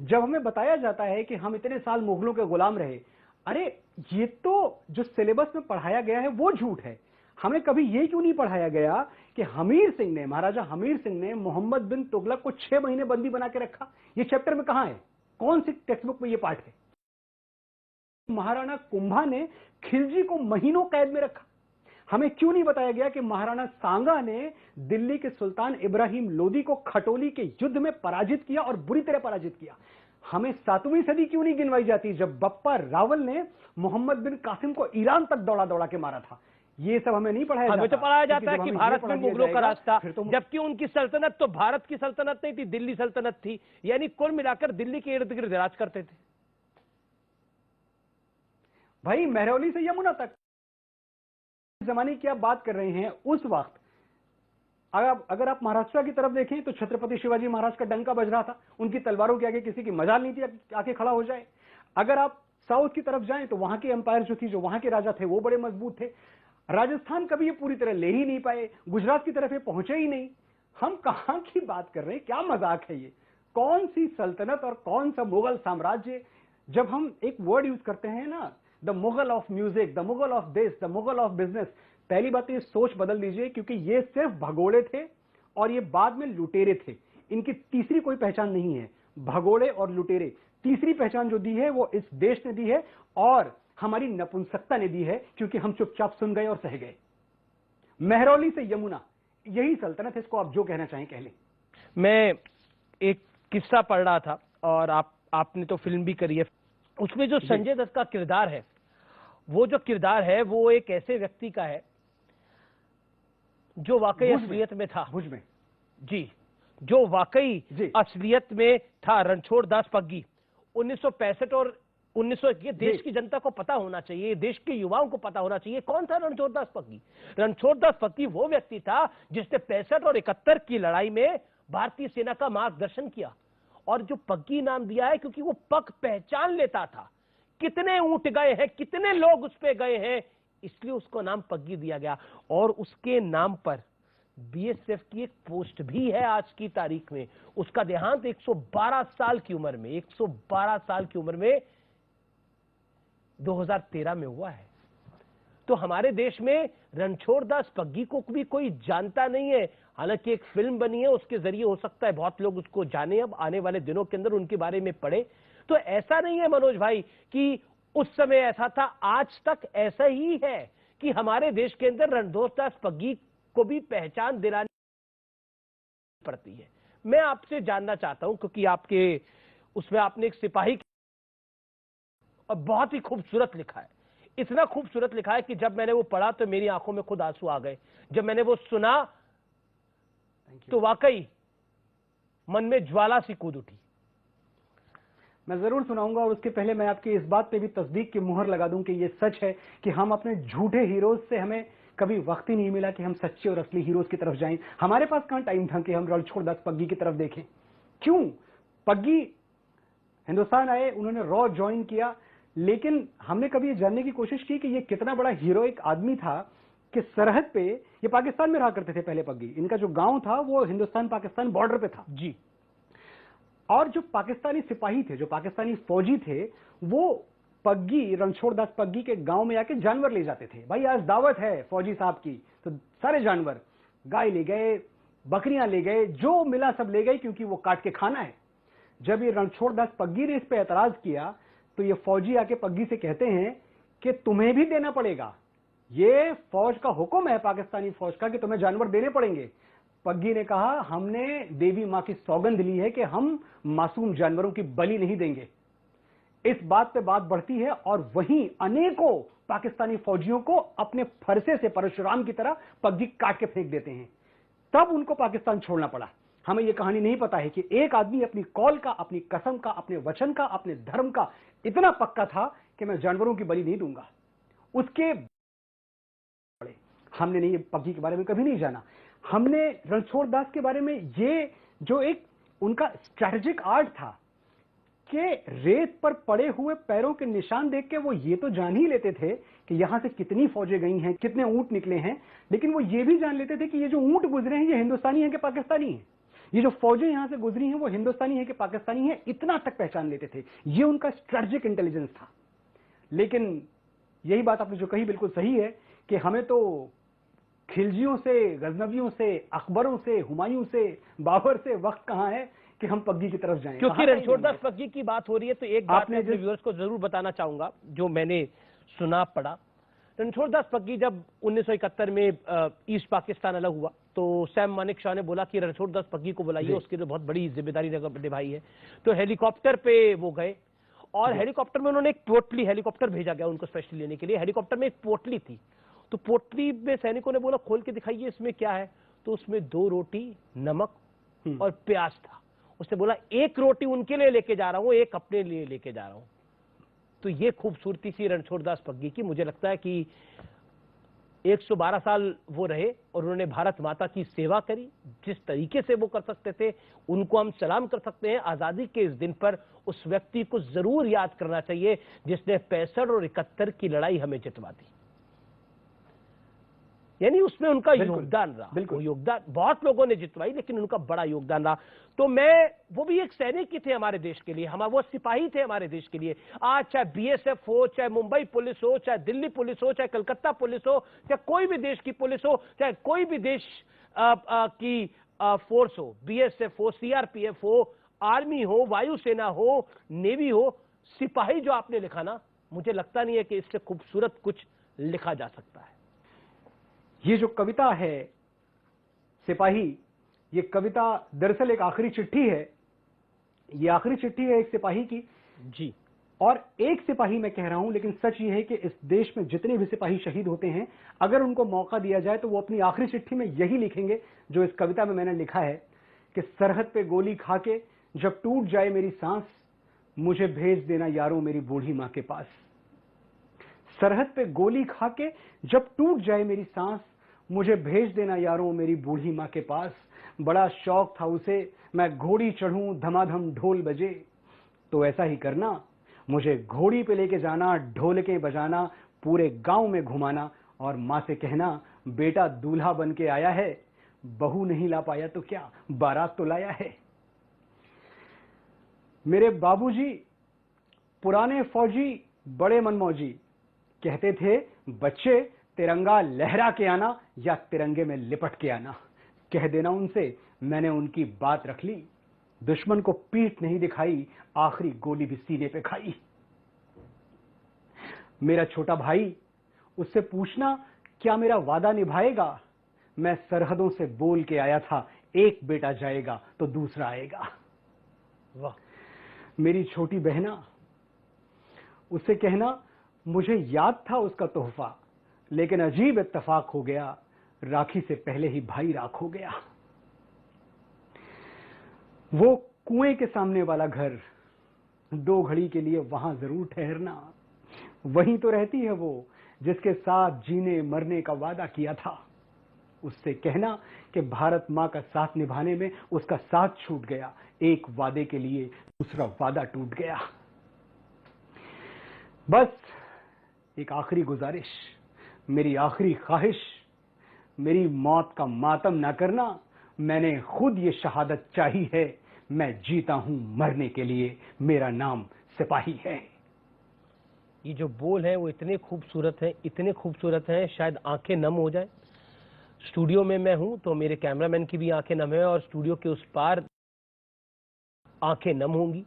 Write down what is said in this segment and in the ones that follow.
जब हमें बताया जाता है कि हम इतने साल मुगलों के गुलाम रहे, अरे ये तो जो सिलेबस में पढ़ाया गया है वो झूठ है। हमें कभी ये क्यों नहीं पढ़ाया गया कि हमीर सिंह ने, महाराजा हमीर सिंह ने मोहम्मद बिन तुगलक को 6 महीने बंदी बना के रखा? ये चैप्टर में कहां है? कौन सी टेक्स्ट बुक में ये पाठ है? महाराणा कुंभा ने खिलजी को महीनों कैद में रखा। हमें क्यों नहीं बताया गया कि महाराणा सांगा ने दिल्ली के सुल्तान इब्राहिम लोदी को खटोली के युद्ध में पराजित किया और बुरी तरह पराजित किया? हमें 7वीं सदी क्यों नहीं गिनवाई जाती जब बप्पा रावल ने मोहम्मद बिन कासिम को ईरान तक दौड़ा दौड़ा के मारा था? ये सब हमें नहीं पढ़ाया जाता। हमें तो पढ़ाया जाता है कि भारत में मुगलों का राज था, तो जबकि उनकी सल्तनत तो भारत की सल्तनत नहीं थी, दिल्ली सल्तनत थी। यानी कुल मिलाकर दिल्ली के इर्द गिर्द राज करते थे। भाई महरौली से यमुना तक जमाने की आप बात कर रहे हैं, उस वक्त अगर आप महाराष्ट्र की तरफ देखें तो छत्रपति शिवाजी महाराज का डंका बज रहा था, उनकी तलवारों के आगे किसी की मजाल नहीं थी आके खड़ा हो जाए। अगर आप साउथ की तरफ जाएं तो वहां की एम्पायर जो थी, जो वहां के राजा थे, वो बड़े मजबूत थे। राजस्थान कभी ये पूरी तरह ले ही नहीं पाए, गुजरात की तरफ ये पहुंचे ही नहीं। हम कहां की बात कर रहे हैं? क्या मजाक है ये? कौन सी सल्तनत और कौन सा मुगल साम्राज्य? जब हम एक वर्ड यूज करते हैं ना, the Mughal of music, the Mughal of this, the Mughal of business, पहली बात तो ये सोच बदल दीजिए, क्योंकि ये सिर्फ भगोड़े थे और ये बाद में लुटेरे थे। इनकी तीसरी कोई पहचान नहीं है। भगोड़े और लुटेरे, तीसरी पहचान जो दी है वो इस देश ने दी है और हमारी नपुंसकता ने दी है, क्योंकि हम चुपचाप सुन गए और सह गए। महरौली से यमुना, यही सल्तनत है। इसको आप जो कहना चाहें कह लें। मैं एक किस्सा पढ़ रहा था और आपने तो फिल्म भी करी है, उसमें जो संजय दत्त का किरदार है, वो जो किरदार है वो एक ऐसे व्यक्ति का है जो वाकई असलियत में था। भुज में जी, जो वाकई असलियत में था। रणछोड़ दास पग्गी 1965 और 1901, ये देश की जनता को पता होना चाहिए, देश के युवाओं को पता होना चाहिए कौन था रणछोड़ दास पग्गी। रणछोड़ दास पग्गी वो व्यक्ति था जिसने 65 और 71 की लड़ाई में भारतीय सेना का मार्गदर्शन किया। और जो पग्गी नाम दिया है क्योंकि वो पग पहचान लेता था, कितने ऊंट गए हैं, कितने लोग उस पे गए हैं, इसलिए उसको नाम पग्गी दिया गया। और उसके नाम पर बीएसएफ की एक पोस्ट भी है आज की तारीख में। उसका देहांत 112 साल की उम्र में, 112 साल की उम्र में 2013 में हुआ है। तो हमारे देश में रणछोड़ दास पग्गी को भी कोई जानता नहीं है। हालांकि एक फिल्म बनी है, उसके जरिए हो सकता है बहुत लोग उसको जाने, अब आने वाले दिनों के अंदर उनके बारे में पढ़े। तो ऐसा नहीं है मनोज भाई कि उस समय ऐसा था, आज तक ऐसा ही है कि हमारे देश के अंदर रणछोड़ दास पग्गी को भी पहचान दिलानी पड़ती है। मैं आपसे जानना चाहता हूं, क्योंकि आपके उसमें आपने एक सिपाही और बहुत ही खूबसूरत लिखा है, इतना खूबसूरत लिखा है कि जब मैंने वो पढ़ा तो मेरी आंखों में खुद आंसू आ गए। जब मैंने वो सुना तो वाकई मन में ज्वाला सी कूद उठी। मैं जरूर सुनाऊंगा, और उसके पहले मैं आपकी इस बात पे भी तस्दीक की मुहर लगा दूं कि ये सच है कि हम अपने झूठे हीरोज से, हमें कभी वक्त ही नहीं मिला कि हम सच्चे और असली हीरोज की तरफ जाएं। हमारे पास कहां टाइम था कि हम रणछोड़ दास पग्गी की तरफ देखें। क्यों? पग्गी हिंदुस्तान आए, उन्होंने रॉ ज्वाइन किया, लेकिन हमने कभी ये जानने की कोशिश की कि ये कितना बड़ा हीरोइक आदमी था कि सरहद पे, ये पाकिस्तान में रहा करते थे पहले पग्गी, इनका जो गांव था वो हिंदुस्तान पाकिस्तान बॉर्डर पे था जी। और जो पाकिस्तानी सिपाही थे, जो पाकिस्तानी फौजी थे, वो पग्गी, रणछोड़ दास पग्गी के गांव में आके जानवर ले जाते थे। भाई आज दावत है फौजी साहब की, तो सारे जानवर, गाय ले गए, बकरियां ले गए, जो मिला सब ले गए, क्योंकि वो काट के खाना है। जब ये रणछोड़ दास पग्गी ने इस पे एतराज किया तो ये फौजी आके पग्गी से कहते हैं कि तुम्हें भी देना पड़ेगा, ये फौज का हुक्म है पाकिस्तानी फौज का कि तुम्हें जानवर देने पड़ेंगे। पग्गी ने कहा हमने देवी मां की सौगंध ली है कि हम मासूम जानवरों की बलि नहीं देंगे। इस बात पे बात बढ़ती है और वहीं अनेकों पाकिस्तानी फौजियों को अपने फरसे से परशुराम की तरह पग्गी काट के फेंक देते हैं। तब उनको पाकिस्तान छोड़ना पड़ा। हमें यह कहानी नहीं पता है कि एक आदमी अपनी कौल का, अपनी कसम का, अपने वचन का, अपने धर्म का इतना पक्का था कि मैं जानवरों की बलि नहीं दूंगा। उसके हमने नहीं, पग्गी के बारे में कभी नहीं जाना। हमने रणछोड़ दास के बारे में ये जो एक उनका स्ट्रैटेजिक आर्ट था कि रेत पर पड़े हुए पैरों के निशान देख के वो ये तो जान ही लेते थे कि यहां से कितनी फौजें गई हैं, कितने ऊंट निकले हैं, लेकिन वो ये भी जान लेते थे कि ये जो ऊंट गुजरे हैं ये हिंदुस्तानी हैं कि पाकिस्तानी हैं। ये जो फौजें यहां से गुजरी हैं वो हिंदुस्तानी है कि पाकिस्तानी है, इतना तक पहचान लेते थे। ये उनका स्ट्रेटेजिक इंटेलिजेंस था। लेकिन यही बात आपने जो कही बिल्कुल सही है कि हमें तो खिलजियों से, गजनवियों से, अकबरों से, हुमायूं से, बाबर से वक्त कहां है कि हम पग्गी की तरफ जाएं। क्योंकि रणछोड़दास पग्गी की बात हो रही है तो एक बात मैं अपने व्यूअर्स को जरूर बताना चाहूंगा जो मैंने सुना पढ़ा। रणछोड़दास पग्गी जब 1971 में ईस्ट पाकिस्तान अलग हुआ तो सैम मानिक शाह ने बोला कि रणछोड़दास पग्गी को बुलाइए, उसके लिए बहुत बड़ी जिम्मेदारी निभाई है। तो हेलीकॉप्टर पे वो गए और हेलीकॉप्टर में उन्होंने एक पोटली, हेलीकॉप्टर भेजा गया उनको स्पेशली लेने के लिए। हेलीकॉप्टर में एक पोटली थी, तो पोटली में सैनिकों ने बोला खोल के दिखाइए इसमें क्या है। तो उसमें 2 रोटी, नमक और प्याज था। उसने बोला 1 रोटी उनके लिए लेके जा रहा हूं, 1 अपने लिए लेके जा रहा हूं। तो ये खूबसूरती थी रणछोड़दास पग्गी की। मुझे लगता है कि 112 साल वो रहे और उन्होंने भारत माता की सेवा करी। जिस तरीके से वो कर सकते थे उनको हम सलाम कर सकते हैं। आजादी के इस दिन पर उस व्यक्ति को जरूर याद करना चाहिए जिसने 65 और 71 की लड़ाई हमें जितवा दी। यानी उसमें उनका योगदान रहा। वो योगदान बहुत लोगों ने जितवाई लेकिन उनका बड़ा योगदान रहा। तो वो भी एक सैनिक ही थे हमारे देश के लिए, वो सिपाही थे हमारे देश के लिए। आज चाहे बीएसएफ हो, चाहे मुंबई पुलिस हो, चाहे दिल्ली पुलिस हो, चाहे कलकत्ता पुलिस हो, चाहे कोई भी देश की पुलिस हो, चाहे कोई भी देश की फोर्स हो, बीएसएफ हो, सीआरपीएफ हो, आर्मी हो, वायुसेना हो, नेवी हो, सिपाही जो आपने लिखा ना, मुझे लगता नहीं है कि इससे खूबसूरत कुछ लिखा जा सकता है। ये जो कविता है सिपाही, ये कविता दरअसल एक आखिरी चिट्ठी है। ये आखिरी चिट्ठी है एक सिपाही की जी। और एक सिपाही मैं कह रहा हूं, लेकिन सच ये है कि इस देश में जितने भी सिपाही शहीद होते हैं, अगर उनको मौका दिया जाए तो वो अपनी आखिरी चिट्ठी में यही लिखेंगे जो इस कविता में मैंने लिखा है कि सरहद पे गोली खा के जब टूट जाए मेरी सांस, मुझे भेज देना यारों मेरी बूढ़ी मां के पास। सरहद पे गोली खा के जब टूट जाए मेरी सांस, मुझे भेज देना यारों मेरी बूढ़ी मां के पास। बड़ा शौक था उसे मैं घोड़ी चढ़ूं, धमाधम ढोल बजे। तो ऐसा ही करना, मुझे घोड़ी पे लेके जाना, ढोलकें बजाना, पूरे गांव में घुमाना और मां से कहना बेटा दूल्हा बन के आया है, बहू नहीं ला पाया तो क्या, बारात तो लाया है। मेरे बाबूजी पुराने फौजी बड़े मनमौजी, कहते थे बच्चे तिरंगा लहरा के आना या तिरंगे में लिपट के आना। कह देना उनसे मैंने उनकी बात रख ली, दुश्मन को पीठ नहीं दिखाई, आखिरी गोली भी सीने पे खाई। मेरा छोटा भाई, उससे पूछना क्या मेरा वादा निभाएगा, मैं सरहदों से बोल के आया था एक बेटा जाएगा तो दूसरा आएगा। वाह। मेरी छोटी बहना, उससे कहना मुझे याद था उसका तोहफा, लेकिन अजीब इत्तेफाक हो गया, राखी से पहले ही भाई राख हो गया। वो कुएं के सामने वाला घर, 2 घड़ी के लिए वहां जरूर ठहरना, वहीं तो रहती है वो जिसके साथ जीने मरने का वादा किया था। उससे कहना कि भारत मां का साथ निभाने में उसका साथ छूट गया, एक वादे के लिए दूसरा वादा टूट गया। बस एक आखिरी गुजारिश, मेरी आखिरी ख्वाहिश, मेरी मौत का मातम ना करना, मैंने खुद ये शहादत चाही है, मैं जीता हूं मरने के लिए, मेरा नाम सिपाही है। ये जो बोल है वो इतने खूबसूरत हैं, इतने खूबसूरत हैं, शायद आंखें नम हो जाए। स्टूडियो में मैं हूं तो मेरे कैमरामैन की भी आंखें नम है और स्टूडियो के उस पार आंखें नम होंगी।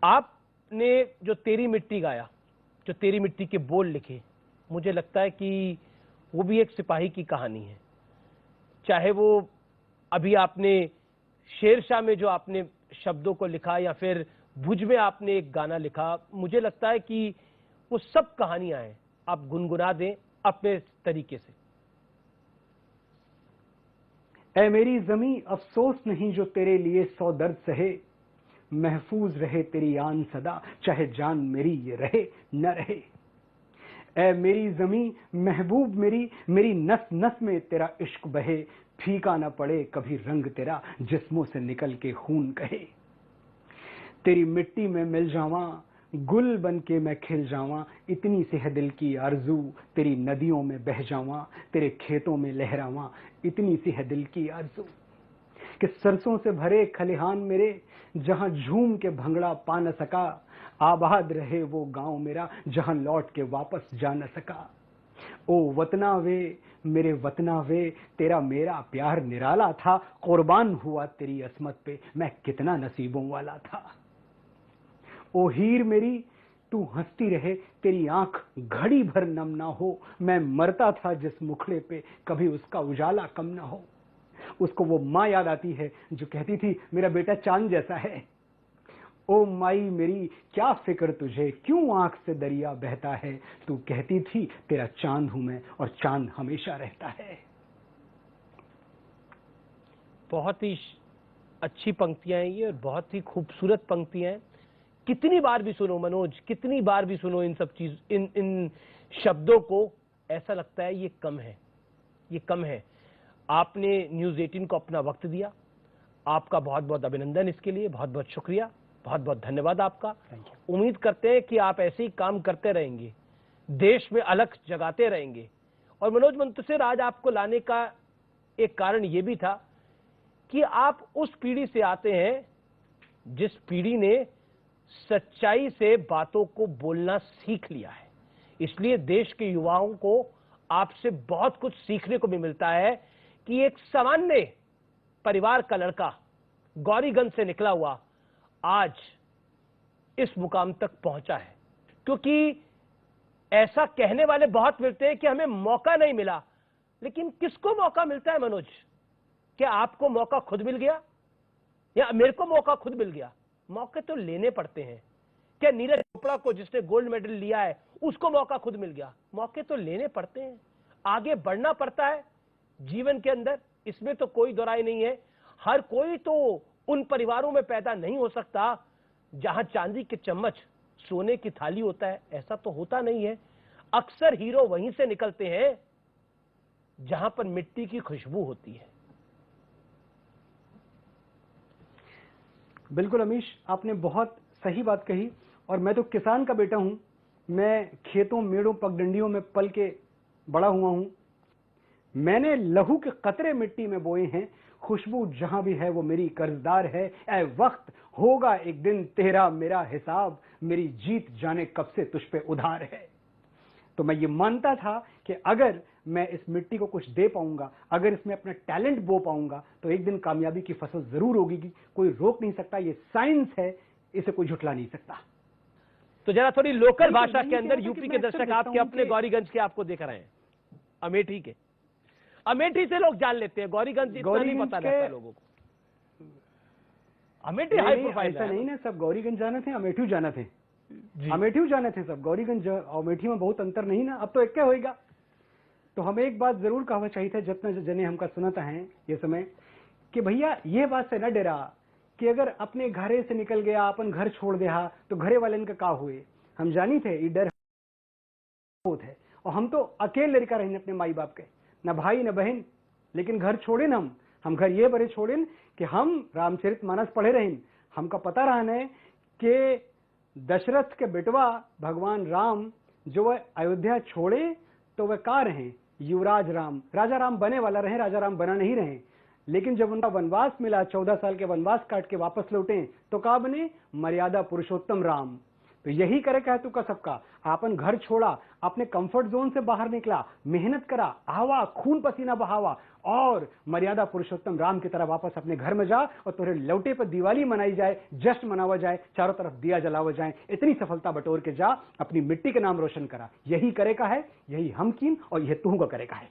आपने जो तेरी मिट्टी गाया, जो तेरी मिट्टी के बोल लिखे, मुझे लगता है कि वो भी एक सिपाही की कहानी है। चाहे वो अभी आपने शेरशाह में जो आपने शब्दों को लिखा या फिर भुज में आपने एक गाना लिखा, मुझे लगता है कि वो सब कहानियां हैं। आप गुनगुना दें अपने तरीके से। ऐ मेरी जमी अफसोस नहीं जो तेरे लिए 100 दर्द सहे, महफूज रहे तेरी आन सदा, चाहे जान मेरी ये रहे न रहे। ऐ मेरी जमी महबूब मेरी नस नस में तेरा इश्क बहे, फीका न पड़े कभी रंग तेरा, जिस्मों से निकल के खून कहे। तेरी मिट्टी में मिल जावा, गुल बन के मैं खिल जावा, इतनी सी है दिल की आरज़ू, तेरी नदियों में बह जावा, तेरे खेतों में लहरावा, इतनी सी है दिल की आरज़ू। कि सरसों से भरे खलिहान मेरे जहां झूम के भंगड़ा पा न सका, आबाद रहे वो गांव मेरा जहां लौट के वापस जा न सका। ओ वतना वे मेरे वतना वे, तेरा मेरा प्यार निराला था, कुर्बान हुआ तेरी असमत पे मैं कितना नसीबों वाला था। ओ हीर मेरी तू हंसती रहे, तेरी आंख घड़ी भर नम ना हो, मैं मरता था जिस मुखड़े पे कभी उसका उजाला कम ना हो। उसको वो माँ याद आती है जो कहती थी मेरा बेटा चांद जैसा है। ओ माई मेरी क्या फिक्र तुझे, क्यों आंख से दरिया बहता है, तू कहती थी तेरा चांद हूं मैं और चांद हमेशा रहता है। बहुत ही अच्छी पंक्तियां हैं ये और बहुत ही खूबसूरत पंक्तियां हैं। कितनी बार भी सुनो मनोज, कितनी बार भी सुनो इन सब चीज इन शब्दों को, ऐसा लगता है ये कम है, ये कम है। आपने न्यूज़ 18 को अपना वक्त दिया, आपका बहुत बहुत अभिनंदन इसके लिए, बहुत बहुत शुक्रिया, बहुत बहुत धन्यवाद आपका। उम्मीद करते हैं कि आप ऐसे ही काम करते रहेंगे, देश में अलग जगाते रहेंगे। और मनोज मुंतशिर, आज आपको लाने का एक कारण यह भी था कि आप उस पीढ़ी से आते हैं जिस पीढ़ी ने सच्चाई से बातों को बोलना सीख लिया है। इसलिए देश के युवाओं को आपसे बहुत कुछ सीखने को भी मिलता है कि एक सामान्य परिवार का लड़का गौरीगंज से निकला हुआ आज इस मुकाम तक पहुंचा है। क्योंकि ऐसा कहने वाले बहुत मिलते हैं कि हमें मौका नहीं मिला, लेकिन किसको मौका मिलता है मनोज? क्या आपको मौका खुद मिल गया या मेरे को मौका खुद मिल गया? मौके तो लेने पड़ते हैं। क्या नीरज चोपड़ा को, जिसने गोल्ड मेडल लिया है, उसको मौका खुद मिल गया? मौके तो लेने पड़ते हैं, आगे बढ़ना पड़ता है जीवन के अंदर, इसमें तो कोई दोराई नहीं है। हर कोई तो उन परिवारों में पैदा नहीं हो सकता जहां चांदी के चम्मच सोने की थाली होता है, ऐसा तो होता नहीं है। अक्सर हीरो वहीं से निकलते हैं जहां पर मिट्टी की खुशबू होती है। बिल्कुल अमीश, आपने बहुत सही बात कही। और मैं तो किसान का बेटा हूं, मैं खेतों मेड़ों पगडंडियों में पल के बड़ा हुआ हूं। मैंने लहू के कतरे मिट्टी में बोए हैं, खुशबू जहां भी है वो मेरी कर्जदार है। ऐ वक्त होगा एक दिन तेरा मेरा हिसाब, मेरी जीत जाने कब से तुझ पे उधार है। तो मैं ये मानता था कि अगर मैं इस मिट्टी को कुछ दे पाऊंगा, अगर इसमें अपना टैलेंट बो पाऊंगा, तो एक दिन कामयाबी की फसल जरूर होगी। कोई रोक नहीं सकता, ये साइंस है, इसे कोई झुठला नहीं सकता। तो जरा थोड़ी लोकल भाषा के अंदर यूपी के दर्शक आपके अपने गौरीगंज के आपको देख रहे हैं, अमेठी के, अमेठी से लोग जान लेते हैं, गौरीगंज इतना नहीं पता रहता लोगों को। अमेठी हाई प्रोफाइल ऐसा नहीं ना, सब गौरीगंज जाने थे, अमेठी जाने थे, अमेठी जाने थे सब। गौरीगंज और अमेठी में बहुत अंतर नहीं ना, अब तो एक क्या होएगा। तो हमें एक बात जरूर कहना चाहिए था, जितना जने हमका सुनाता है ये समय, कि भैया ये बात से न डरा कि अगर अपने घरे से निकल गया, अपन घर छोड़ दिया, तो घरे वाले इनका का हुए। हम जानी थे ये डर होता है, और हम तो अकेले लड़का रहे अपने माई बाप के, न भाई न बहन, लेकिन घर छोड़े न हम घर ये बड़े छोड़े कि हम रामचरितमानस पढ़े रहे। हमका पता रहने कि दशरथ के बेटवा भगवान राम जो वह अयोध्या छोड़े तो वह का रहे, युवराज राम, राजा राम बने वाला रहे, राजा राम बना नहीं रहे। लेकिन जब उनका वनवास मिला, 14 साल के वनवास काट के वापस लौटे, तो का बने, मर्यादा पुरुषोत्तम राम। तो यही करे कह तू का सबका, आपन घर छोड़ा, अपने कंफर्ट जोन से बाहर निकला, मेहनत करा, आवा, खून पसीना बहावा, और मर्यादा पुरुषोत्तम राम की तरह वापस अपने घर में जा, और तुझे लौटे पर दिवाली मनाई जाए, जश्न मनावा जाए, चारों तरफ दिया जलावा जाए, इतनी सफलता बटोर के जा, अपनी मिट्टी के नाम रोशन करा। यही करे का है, यही हम कीन और यह तू का करे का है।